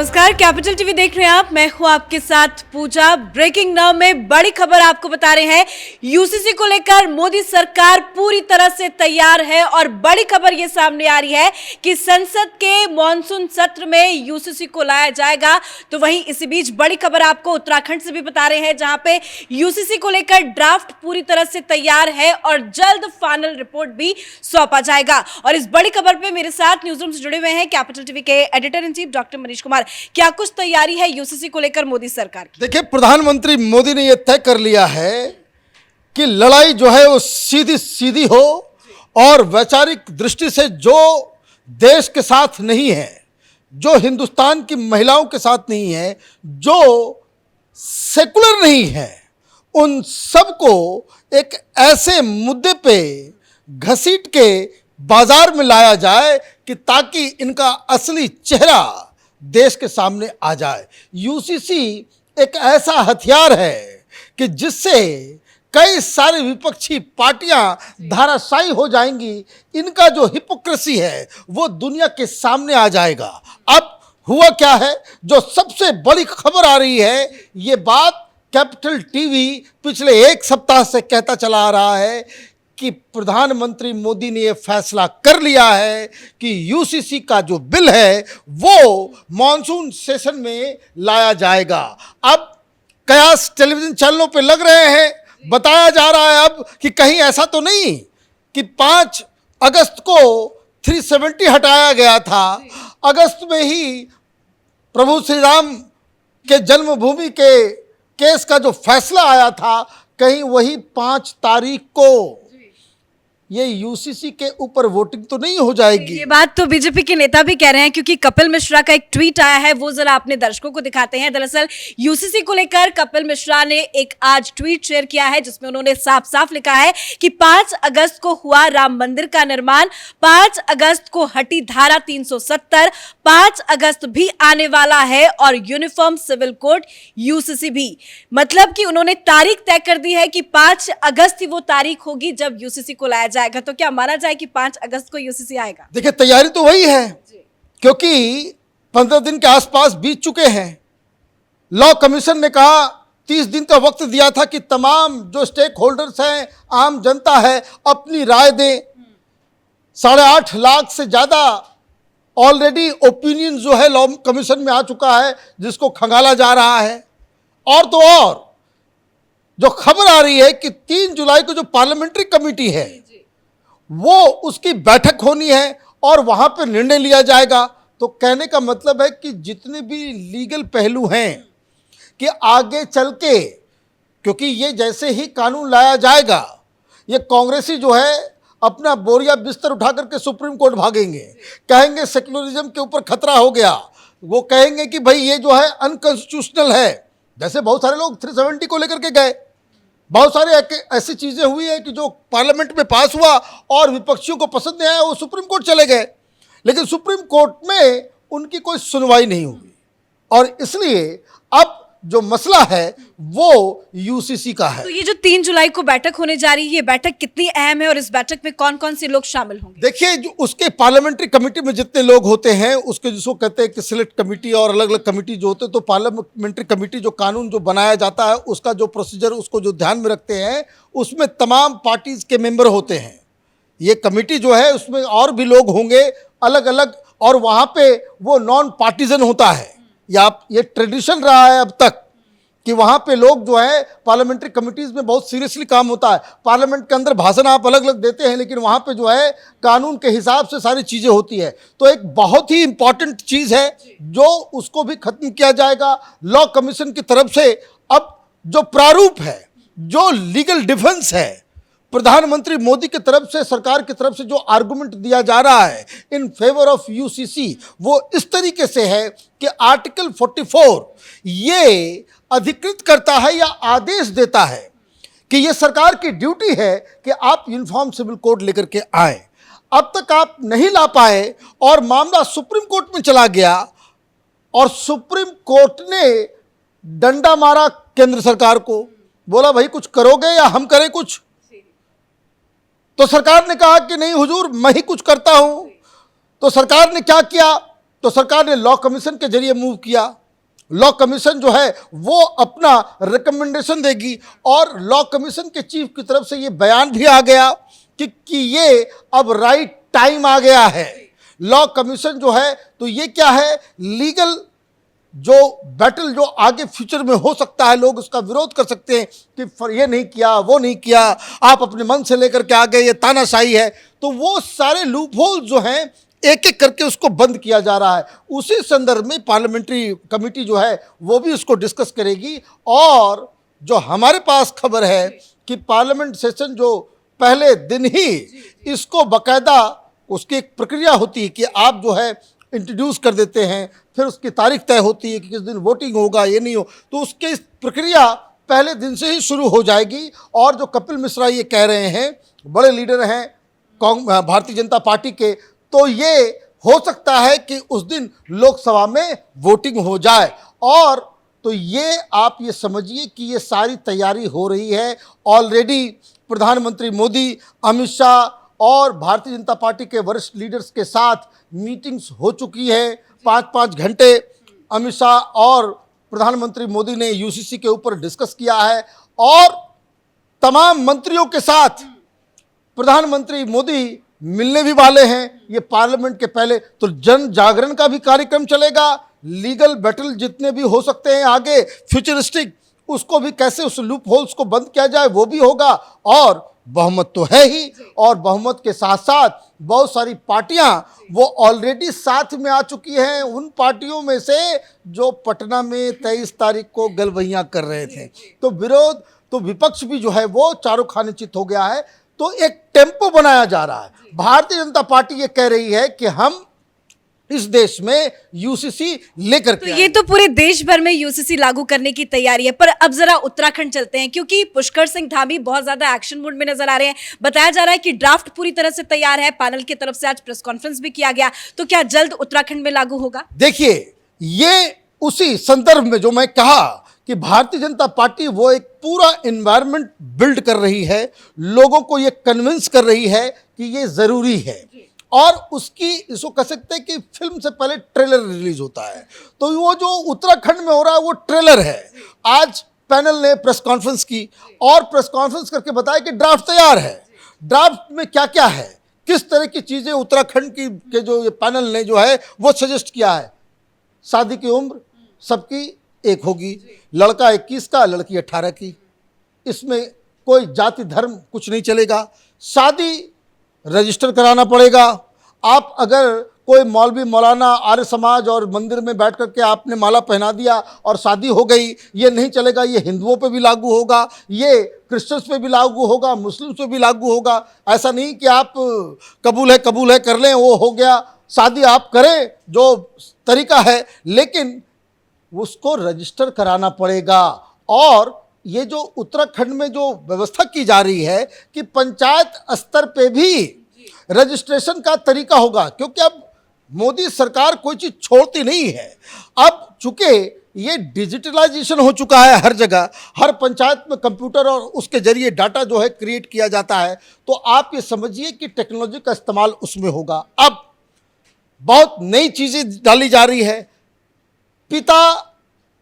नमस्कार, capital TV देख रहे हैं आप। मैं हूं आपके साथ पूजा। ब्रेकिंग नाउ में बड़ी खबर आपको बता रहे हैं। यूसीसी को लेकर मोदी सरकार पूरी तरह से तैयार है और बड़ी खबर यह सामने आ रही है कि संसद के मॉनसून सत्र में यूसीसी को लाया जाएगा। तो वहीं इसी बीच बड़ी खबर आपको उत्तराखंड से भी बता रहे हैं, जहां पे यूसीसी को लेकर ड्राफ्ट पूरी तरह से तैयार है और जल्द फाइनल रिपोर्ट भी सौंपा जाएगा। और इस बड़ी खबर पे मेरे साथ न्यूज रूम से जुड़े हुए हैं कैपिटल टीवी के editor in chief doctor Manish Kumar. क्या कुछ तैयारी है यूसीसी को लेकर मोदी सरकार की? देखिए, प्रधानमंत्री मोदी ने यह तय कर लिया है कि लड़ाई जो है वो सीधी सीधी हो और वैचारिक दृष्टि से जो देश के साथ नहीं है, जो हिंदुस्तान की महिलाओं के साथ नहीं है, जो सेकुलर नहीं है, उन सबको एक ऐसे मुद्दे पे घसीट के बाजार में लाया जाए कि ताकि इनका असली चेहरा देश के सामने आ जाए। यूसीसी एक ऐसा हथियार है कि जिससे कई सारी विपक्षी पार्टियां धाराशायी हो जाएंगी। इनका जो हिपोक्रेसी है वो दुनिया के सामने आ जाएगा। अब हुआ क्या है, जो सबसे बड़ी खबर आ रही है, ये बात कैपिटल टीवी पिछले एक सप्ताह से कहता चला आ रहा है कि प्रधानमंत्री मोदी ने यह फैसला कर लिया है कि यूसीसी का जो बिल है वो मॉनसून सेशन में लाया जाएगा। अब कयास टेलीविजन चैनलों पे लग रहे हैं, बताया जा रहा है अब कि कहीं ऐसा तो नहीं कि 5 अगस्त को 370 हटाया गया था। अगस्त में ही प्रभु श्री राम के जन्मभूमि के केस का जो फैसला आया था, कहीं वही 5 तारीख को ये यूसीसी के ऊपर वोटिंग तो नहीं हो जाएगी। ये बात तो बीजेपी के नेता भी कह रहे हैं, क्योंकि कपिल मिश्रा का एक ट्वीट आया है, वो जरा अपने दर्शकों को दिखाते हैं। दरअसल यूसीसी को लेकर कपिल मिश्रा ने एक आज ट्वीट शेयर किया है, जिसमें उन्होंने साफ साफ लिखा है कि 5 अगस्त को हुआ राम मंदिर का निर्माण, 5 अगस्त को हटी धारा 370, 5 अगस्त भी आने वाला है और यूनिफॉर्म सिविल कोड यूसीसी भी। मतलब कि उन्होंने तारीख तय कर दी है कि 5 अगस्त ही वो तारीख होगी जब यूसीसी को लाया जाएगा। तो क्या माना जाए कि 5 अगस्त को यूसीसी आएगा? देखिए, तैयारी तो वही है, क्योंकि 15 दिन के आसपास बीत चुके हैं। लॉ कमीशन ने कहा 30 दिन का वक्त दिया था कि तमाम जो स्टेक होल्डर्स हैं, आम जनता है, अपनी राय दें। 8.5 लाख से ज्यादा ऑलरेडी ओपिनियन जो है लॉ कमीशन में आ चुका है, जिसको खंगाला जा रहा है। और तो और जो खबर आ रही है कि 3 जुलाई को जो पार्लियामेंट्री कमेटी है वो उसकी बैठक होनी है और वहां पर निर्णय लिया जाएगा। तो कहने का मतलब है कि जितने भी लीगल पहलू हैं कि आगे चल के, क्योंकि ये जैसे ही कानून लाया जाएगा, ये कांग्रेसी जो है अपना बोरिया बिस्तर उठा करके सुप्रीम कोर्ट भागेंगे, कहेंगे सेक्युलरिज्म के ऊपर खतरा हो गया। वो कहेंगे कि भाई ये जो है अनकॉन्स्टिट्यूशनल है। जैसे बहुत सारे लोग 370 को लेकर के गए, बहुत सारे ऐसी चीजें हुई है कि जो पार्लियामेंट में पास हुआ और विपक्षियों को पसंद नहीं आया, वो सुप्रीम कोर्ट चले गए, लेकिन सुप्रीम कोर्ट में उनकी कोई सुनवाई नहीं हुई। और इसलिए अब जो मसला है वो यूसीसी का है। तो ये जो 3 जुलाई को बैठक होने जा रही है, ये बैठक कितनी अहम है और इस बैठक में कौन कौन से लोग शामिल होंगे? देखिए, जो उसके पार्लियामेंट्री कमेटी में जितने लोग होते हैं, उसके जिसको कहते हैं कि सिलेक्ट कमेटी और अलग अलग कमेटी जो होते हैं, तो पार्लियामेंट्री कमेटी जो कानून जो बनाया जाता है उसका जो प्रोसीजर उसको जो ध्यान में रखते हैं, उसमें तमाम पार्टीज के मेंबर होते हैं। ये कमेटी जो है उसमें और भी लोग होंगे अलग अलग, और वहाँ पे वो नॉन पार्टीजन होता है। या ये ट्रेडिशन रहा है अब तक कि वहाँ पे लोग जो है पार्लियामेंट्री कमिटीज़ में बहुत सीरियसली काम होता है। पार्लियामेंट के अंदर भाषण आप अलग अलग देते हैं, लेकिन वहाँ पे जो है कानून के हिसाब से सारी चीज़ें होती है। तो एक बहुत ही इंपॉर्टेंट चीज़ है जो उसको भी खत्म किया जाएगा लॉ कमीशन की तरफ से। अब जो प्रारूप है, जो लीगल डिफेंस है, प्रधानमंत्री मोदी की तरफ से, सरकार की तरफ से जो आर्गुमेंट दिया जा रहा है इन फेवर ऑफ यूसीसी, वो इस तरीके से है कि आर्टिकल 44 ये अधिकृत करता है या आदेश देता है कि ये सरकार की ड्यूटी है कि आप यूनिफॉर्म सिविल कोड लेकर के आए। अब तक आप नहीं ला पाए और मामला सुप्रीम कोर्ट में चला गया और सुप्रीम कोर्ट ने डंडा मारा केंद्र सरकार को, बोला भाई कुछ करोगे या हम करें कुछ? तो सरकार ने कहा कि नहीं हुजूर, मैं ही कुछ करता हूं। तो सरकार ने क्या किया, तो सरकार ने लॉ कमीशन के जरिए मूव किया। लॉ कमीशन जो है वो अपना रिकमेंडेशन देगी और लॉ कमीशन के चीफ की तरफ से ये बयान भी आ गया कि ये अब राइट टाइम आ गया है। लॉ कमीशन जो है तो ये क्या है, लीगल जो बैटल जो आगे फ्यूचर में हो सकता है, लोग उसका विरोध कर सकते हैं कि ये नहीं किया, वो नहीं किया, आप अपने मन से लेकर के आ गए, ये तानाशाही है। तो वो सारे लूप होल जो हैं एक एक करके उसको बंद किया जा रहा है। उसी संदर्भ में पार्लियामेंट्री कमेटी जो है वो भी उसको डिस्कस करेगी। और जो हमारे पास खबर है कि पार्लियामेंट सेशन जो पहले दिन ही इसको बकायदा उसकी एक प्रक्रिया होती है कि आप जो है इंट्रोड्यूस कर देते हैं, फिर उसकी तारीख तय होती है कि किस दिन वोटिंग होगा, ये नहीं हो, तो उसकी इस प्रक्रिया पहले दिन से ही शुरू हो जाएगी। और जो कपिल मिश्रा ये कह रहे हैं, बड़े लीडर हैं भारतीय जनता पार्टी के, तो ये हो सकता है कि उस दिन लोकसभा में वोटिंग हो जाए। और तो ये आप ये समझिए कि ये सारी तैयारी हो रही है। ऑलरेडी प्रधानमंत्री मोदी, अमित शाह और भारतीय जनता पार्टी के वरिष्ठ लीडर्स के साथ मीटिंग्स हो चुकी है। 5-5 घंटे अमित शाह और प्रधानमंत्री मोदी ने यूसीसी के ऊपर डिस्कस किया है। और तमाम मंत्रियों के साथ प्रधानमंत्री मोदी मिलने भी वाले हैं। ये पार्लियामेंट के पहले तो जन जागरण का भी कार्यक्रम चलेगा। लीगल बैटल जितने भी हो सकते हैं आगे फ्यूचरिस्टिक, उसको भी कैसे उस लूप होल्स को बंद किया जाए वो भी होगा। और बहुमत तो है ही, और बहुमत के साथ साथ बहुत सारी पार्टियां वो ऑलरेडी साथ में आ चुकी हैं, उन पार्टियों में से जो पटना में 23 तारीख को गलबैयां कर रहे थे। तो विरोध तो विपक्ष भी जो है वो चारों खाने चित हो गया है। तो एक टेम्पो बनाया जा रहा है। भारतीय जनता पार्टी ये कह रही है कि हम इस देश में यूसीसी लेकर के ये तो पूरे देश भर में यूसीसी लागू करने की तैयारी है। पर अब जरा उत्तराखंड चलते हैं, क्योंकि पुष्कर सिंह धामी बहुत ज्यादा एक्शन मोड में नजर आ रहे हैं। बताया जा रहा है कि ड्राफ्ट पूरी तरह से तैयार है। पैनल की तरफ से आज प्रेस कॉन्फ्रेंस भी किया गया। तो क्या जल्द उत्तराखंड में लागू होगा? देखिए, ये उसी संदर्भ में जो मैं कहा कि भारतीय जनता पार्टी वो एक पूरा एनवायरनमेंट बिल्ड कर रही है, लोगों को ये कन्विंस कर रही है कि ये जरूरी है। और उसकी इसको कह सकते हैं कि फिल्म से पहले ट्रेलर रिलीज होता है, तो वो जो उत्तराखंड में हो रहा है वो ट्रेलर है। आज पैनल ने प्रेस कॉन्फ्रेंस की और प्रेस कॉन्फ्रेंस करके बताया कि ड्राफ्ट तैयार है। ड्राफ्ट में क्या क्या है, किस तरह की चीज़ें उत्तराखंड की के जो ये पैनल ने जो है वो सजेस्ट किया है। शादी की उम्र सबकी एक होगी, लड़का 21 का, लड़की 18 की। इसमें कोई जाति धर्म कुछ नहीं चलेगा। शादी रजिस्टर कराना पड़ेगा। आप अगर कोई मौलवी मौलाना आर्य समाज और मंदिर में बैठ करके आपने माला पहना दिया और शादी हो गई, ये नहीं चलेगा। ये हिंदुओं पे भी लागू होगा, ये क्रिश्चियंस पे भी लागू होगा, मुस्लिम्स पे भी लागू होगा। ऐसा नहीं कि आप कबूल है कर लें, वो हो गया। शादी आप करें जो तरीका है, लेकिन उसको रजिस्टर कराना पड़ेगा। और ये जो उत्तराखंड में जो व्यवस्था की जा रही है कि पंचायत स्तर पे भी रजिस्ट्रेशन का तरीका होगा, क्योंकि अब मोदी सरकार कोई चीज़ छोड़ती नहीं है। अब चूंकि ये डिजिटलाइजेशन हो चुका है हर जगह, हर पंचायत में कंप्यूटर और उसके जरिए डाटा जो है क्रिएट किया जाता है, तो आप ये समझिए कि टेक्नोलॉजी का इस्तेमाल उसमें होगा। अब बहुत नई चीज़ें डाली जा रही है। पिता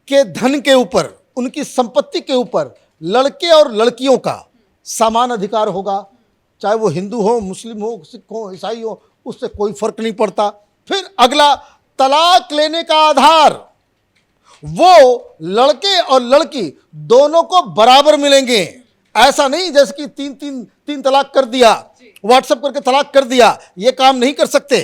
के धन के ऊपर, उनकी संपत्ति के ऊपर लड़के और लड़कियों का समान अधिकार होगा, चाहे वो हिंदू हो, मुस्लिम हो, सिख हो, ईसाई हो, उससे कोई फर्क नहीं पड़ता। फिर अगला, तलाक लेने का आधार वो लड़के और लड़की दोनों को बराबर मिलेंगे। ऐसा नहीं जैसे कि तीन तलाक कर दिया, व्हाट्सएप करके तलाक कर दिया, ये काम नहीं कर सकते।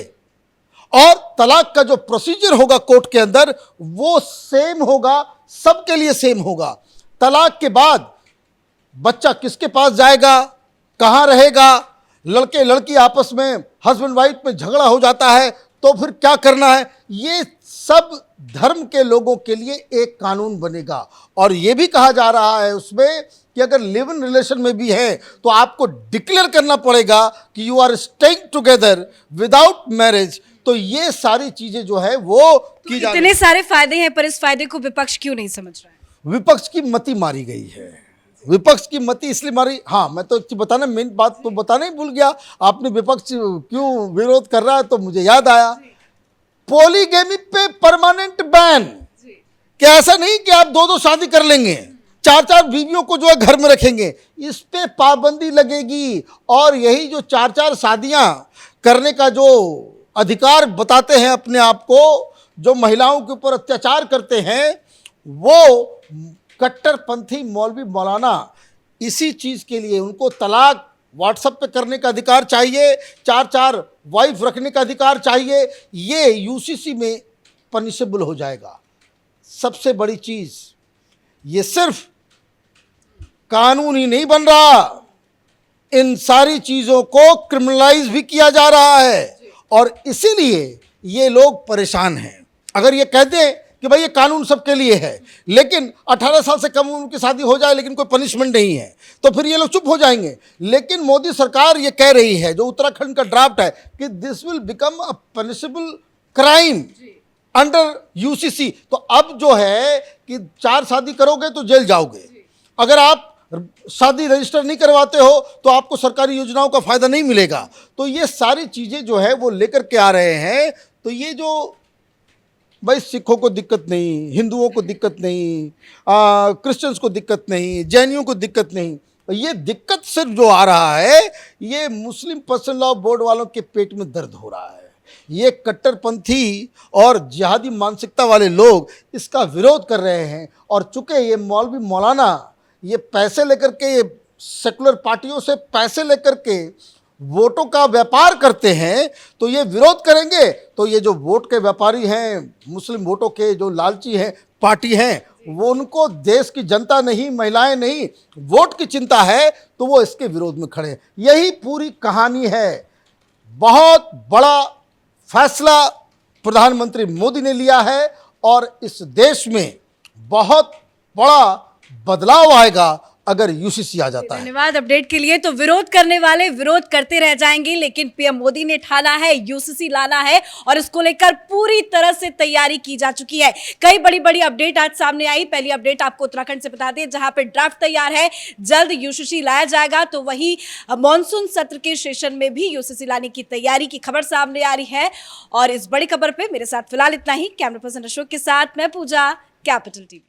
और तलाक का जो प्रोसीजर होगा कोर्ट के अंदर वो सेम होगा, सबके लिए सेम होगा। तलाक के बाद बच्चा किसके पास जाएगा, कहाँ रहेगा, लड़के लड़की आपस में हस्बैंड वाइफ में झगड़ा हो जाता है तो फिर क्या करना है, ये सब धर्म के लोगों के लिए एक कानून बनेगा। और ये भी कहा जा रहा है उसमें कि अगर लिव इन रिलेशन में भी है तो आपको डिक्लेयर करना पड़ेगा कि you are staying together without marriage. तो ये सारी चीजें जो है वो की जा रही है। इतने सारे फायदे हैं, पर इस फायदे को विपक्ष क्यों नहीं समझ रहा है? विपक्ष की मति मारी गई है। विपक्ष की मति इसलिए मारी, हाँ मैं तो एक चीज बताना, मेन बात तो बताना ही भूल गया। आपने विपक्ष क्यों विरोध कर रहा है तो मुझे याद आया, पॉलीगैमी पे परमानेंट बैन, कि ऐसा नहीं कि आप दो दो शादी कर लेंगे, चार चार बीवियों को जो है घर में रखेंगे, इस पे पाबंदी लगेगी। और यही जो चार चार शादियां करने का जो अधिकार बताते हैं अपने आप को, जो महिलाओं के ऊपर अत्याचार करते हैं, वो कट्टरपंथी मौलवी मौलाना इसी चीज़ के लिए उनको तलाक व्हाट्सएप पे करने का अधिकार चाहिए, चार चार वाइफ रखने का अधिकार चाहिए, ये यूसीसी में पनिशेबल हो जाएगा। सबसे बड़ी चीज़, ये सिर्फ कानून ही नहीं बन रहा, इन सारी चीज़ों को क्रिमिनलाइज भी किया जा रहा है, और इसीलिए ये लोग परेशान हैं। अगर ये कहते हैं कि भाई ये कानून सबके लिए है, लेकिन 18 साल से कम उम्र की शादी हो जाए लेकिन कोई पनिशमेंट नहीं है, तो फिर ये लोग चुप हो जाएंगे। लेकिन मोदी सरकार ये कह रही है, जो उत्तराखंड का ड्राफ्ट है, कि this will become a punishable crime under UCC. तो अब जो है कि 4 शादी करोगे तो जेल जाओगे, अगर आप शादी रजिस्टर नहीं करवाते हो तो आपको सरकारी योजनाओं का फायदा नहीं मिलेगा। तो ये सारी चीज़ें जो है वो लेकर के आ रहे हैं। तो ये जो भाई सिखों को दिक्कत नहीं, हिंदुओं को दिक्कत नहीं, क्रिश्चियंस को दिक्कत नहीं, जैनियों को दिक्कत नहीं, ये दिक्कत सिर्फ जो आ रहा है, ये मुस्लिम पर्सनल लॉ बोर्ड वालों के पेट में दर्द हो रहा है। ये कट्टरपंथी और जिहादी मानसिकता वाले लोग इसका विरोध कर रहे हैं। और चूंकि ये मौलवी मौलाना ये पैसे लेकर के, ये सेकुलर पार्टियों से पैसे लेकर के वोटों का व्यापार करते हैं, तो ये विरोध करेंगे। तो ये जो वोट के व्यापारी हैं, मुस्लिम वोटों के जो लालची हैं, पार्टी हैं, वो उनको देश की जनता नहीं, महिलाएं नहीं, वोट की चिंता है, तो वो इसके विरोध में खड़े हैं। यही पूरी कहानी है। बहुत बड़ा फैसला प्रधानमंत्री मोदी ने लिया है और इस देश में बहुत बड़ा बदलाव आएगा अगर यूसीसी आ जाता है। धन्यवाद अपडेट के लिए। तो विरोध करने वाले विरोध करते रह जाएंगे, लेकिन पीएम मोदी ने ठाना है यूसीसी लाना है और इसको लेकर पूरी तरह से तैयारी की जा चुकी है। कई बड़ी बड़ी अपडेट आज सामने आई। पहली अपडेट आपको उत्तराखंड से बता दें, जहां पे ड्राफ्ट तैयार है, जल्द यूसीसी लाया जाएगा। तो वही मानसून सत्र के सेशन में भी यूसीसी लाने की तैयारी की खबर सामने आ रही है। और इस बड़ी खबर पर मेरे साथ फिलहाल इतना ही। कैमरा पर्सन अशोक के साथ मैं पूजा, कैपिटल टीवी।